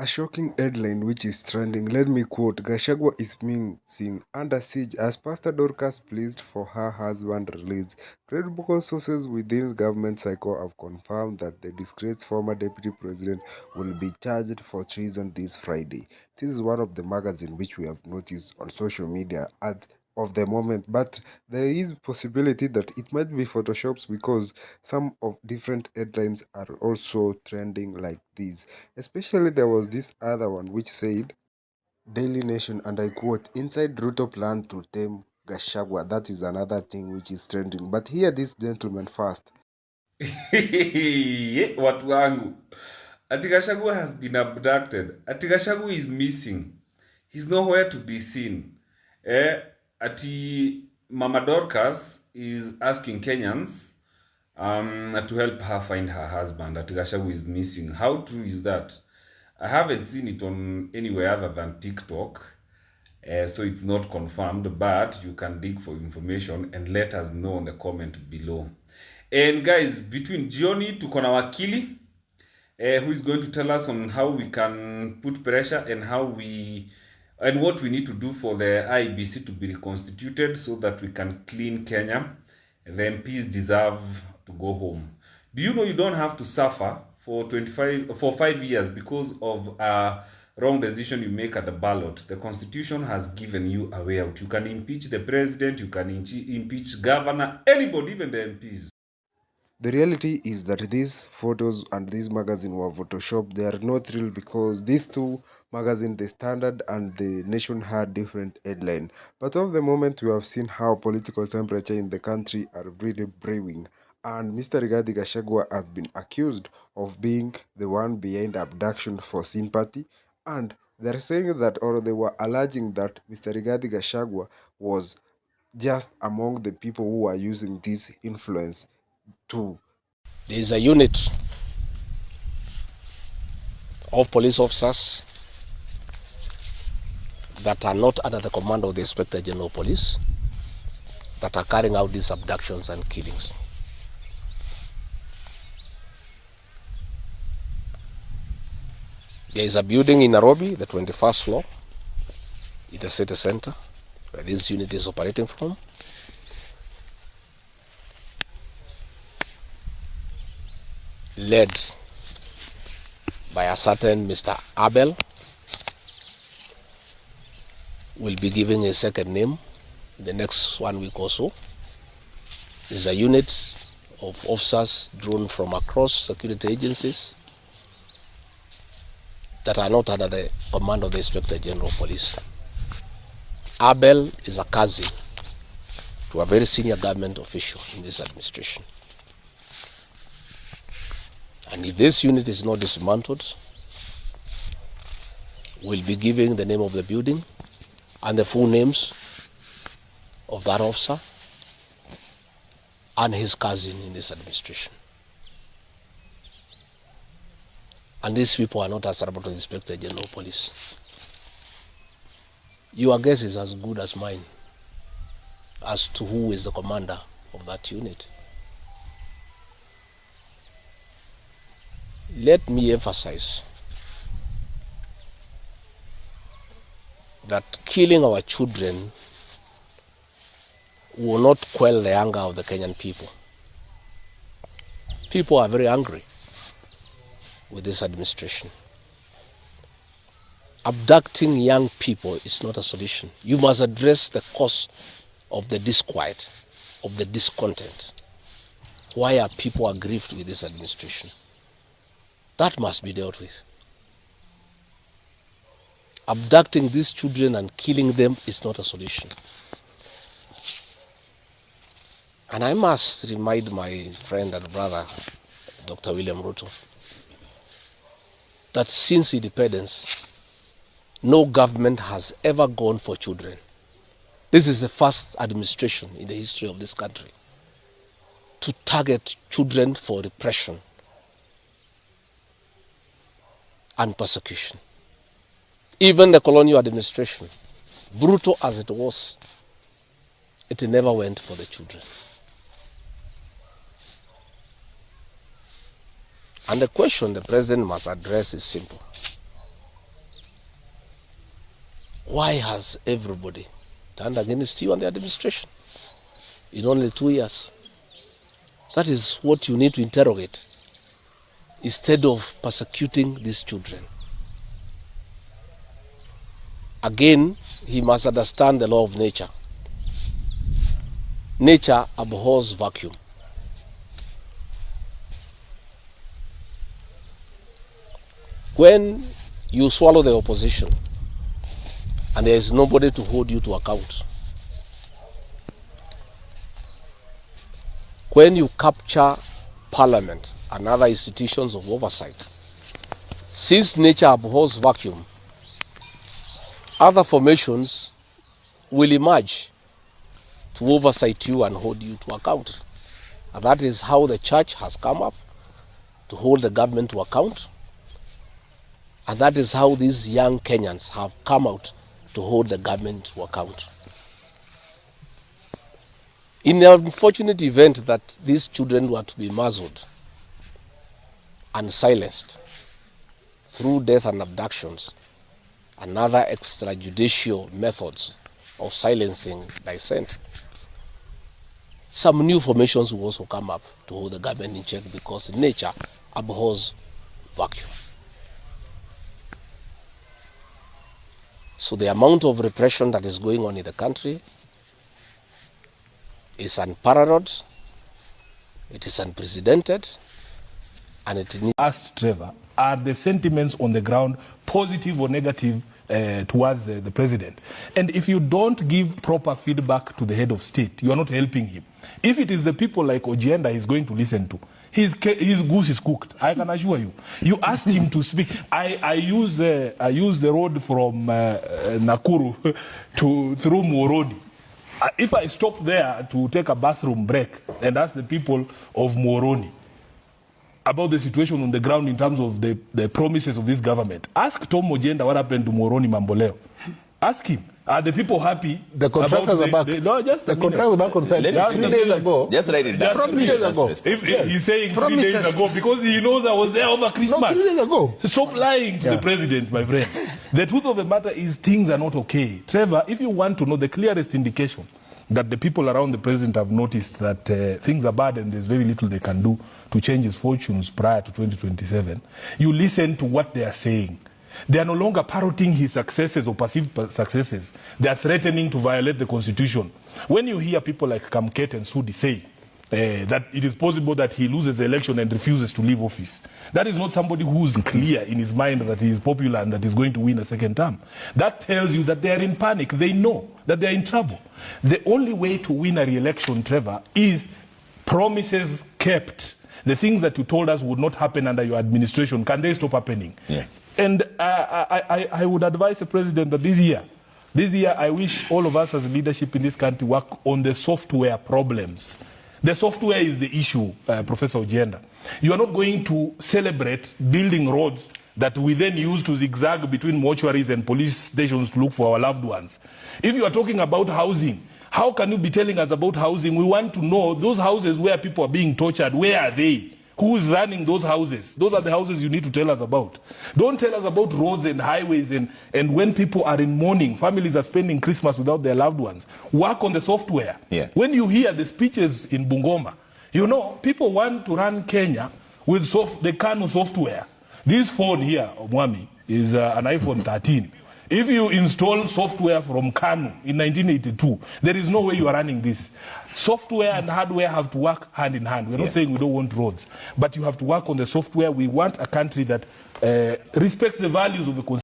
A shocking headline which is trending. Let me quote: Gachagua is being seen under siege as Pastor Dorcas pleased for her husband release. Credible sources within government cycle have confirmed that the disgraced former deputy president will be charged for treason this Friday. This is one of the magazines which we have noticed on social media at of the moment, but there is possibility that it might be photoshops because some of different headlines are also trending like this. Especially there was this other one which said Daily Nation, and I quote, inside Ruto plan to tame Gashagwa. That is another thing which is trending. But hear this gentleman first. Watu wangu. Ati Gachagua has been abducted. Ati Gachagua is missing. He's nowhere to be seen. Eh, Ati Mama Dorcas is asking Kenyans to help her find her husband. Ati Gachagua is missing. How true is that? I haven't seen it on anywhere other than TikTok. So it's not confirmed, but you can dig for information and let us know in the comment below. And guys, between Jioni tuko na wakili who is going to tell us on how we can put pressure and what we need to do for the IBC to be reconstituted so that we can clean Kenya. The MPs deserve to go home. Do you know you don't have to suffer for 5 years because of a wrong decision you make at the ballot? The constitution has given you a way out. You can impeach the president, you can impeach governor, anybody, even the MPs. The reality is that these photos and these magazine were photoshopped. They are not real because these two magazines, the Standard and the Nation, had different headline. But of the moment, we have seen how political temperature in the country are really brewing. And Mr. Rigathi Gachagua has been accused of being the one behind abduction for sympathy. And they're saying that, or they were alleging that Mr. Rigathi Gachagua was just among the people who are using this influence to. There is a unit of police officers that are not under the command of the Inspector General of Police that are carrying out these abductions and killings. There is a building in Nairobi, the 21st floor, in the city center, where this unit is operating from. Led by a certain Mr. Abel, will be giving a second name in the next 1 week or so. This is a unit of officers drawn from across security agencies that are not under the command of the Inspector General of Police. Abel is a cousin to a very senior government official in this administration. And if this unit is not dismantled, we'll be giving the name of the building and the full names of that officer and his cousin in this administration. And these people are not answerable to the Inspector General of Police. Your guess is as good as mine as to who is the commander of that unit. Let me emphasize that killing our children will not quell the anger of the Kenyan people. People are very angry with this administration. Abducting young people is not a solution. You must address the cause of the disquiet, of the discontent. Why are people aggrieved with this administration? That must be dealt with. Abducting these children and killing them is not a solution. And I must remind my friend and brother, Dr. William Ruto, that since independence, no government has ever gone for children. This is the first administration in the history of this country to target children for repression and persecution. Even the colonial administration, brutal as it was, it never went for the children. And the question the president must address is simple. Why has everybody turned against you and the administration in only 2 years? That is what you need to interrogate instead of persecuting these children. Again, he must understand the law of nature. Nature abhors vacuum. When you swallow the opposition and there is nobody to hold you to account, when you capture parliament and other institutions of oversight, since nature abhors vacuum, other formations will emerge to oversight you and hold you to account. And that is how the church has come up to hold the government to account. And that is how these young Kenyans have come out to hold the government to account. In the unfortunate event that these children were to be muzzled and silenced through death and abductions and other extrajudicial methods of silencing dissent, some new formations will also come up to hold the government in check because nature abhors vacuum. So the amount of repression that is going on in the country is unparalleled, it is unprecedented, and it needs... Asked Trevor, are the sentiments on the ground positive or negative towards the president? And if you don't give proper feedback to the head of state, you are not helping him. If it is the people like Ojienda he's going to listen to, his goose is cooked, I can assure you. You asked him to speak. I use the road from Nakuru through Moroni. If I stop there to take a bathroom break and ask the people of Moroni about the situation on the ground in terms of the promises of this government, ask Tom Ojienda what happened to Moroni Mamboleo. Ask him. Are the people happy? The contractors are back. No, just the contractors are back on site. 3 days ago. Just write it down. 3 days ago. If he's saying 3 days ago, because he knows I was there over Christmas. No, 3 days ago. Stop lying to the president, my friend. The truth of the matter is things are not okay. Trevor, if you want to know the clearest indication that the people around the president have noticed that things are bad and there's very little they can do to change his fortunes prior to 2027, you listen to what they are saying. They are no longer parroting his successes or perceived successes. They are threatening to violate the constitution. When you hear people like Kamket and Sudi say that it is possible that he loses the election and refuses to leave office, that is not somebody who is clear in his mind that he is popular and that he's going to win a second term. That tells you that they are in panic. They know that they are in trouble. The only way to win a re-election, Trevor, is promises kept. The things that you told us would not happen under your administration, can they stop happening? Yeah. And I would advise the president that this year, I wish all of us as leadership in this country work on the software problems. The software is the issue, Professor Ojienda. You are not going to celebrate building roads that we then use to zigzag between mortuaries and police stations to look for our loved ones. If you are talking about housing, how can you be telling us about housing? We want to know those houses where people are being tortured, where are they? Who is running those houses? Those are the houses you need to tell us about. Don't tell us about roads and highways and when people are in mourning, families are spending Christmas without their loved ones. Work on the software. Yeah. When you hear the speeches in Bungoma, you know, people want to run Kenya with the Kanu software. This phone here, Mwami, is an iPhone 13. If you install software from Kanu in 1982, there is no way you are running this. Software and hardware have to work hand in hand. We're not saying we don't want roads, but you have to work on the software. We want a country that respects the values of the Constitution.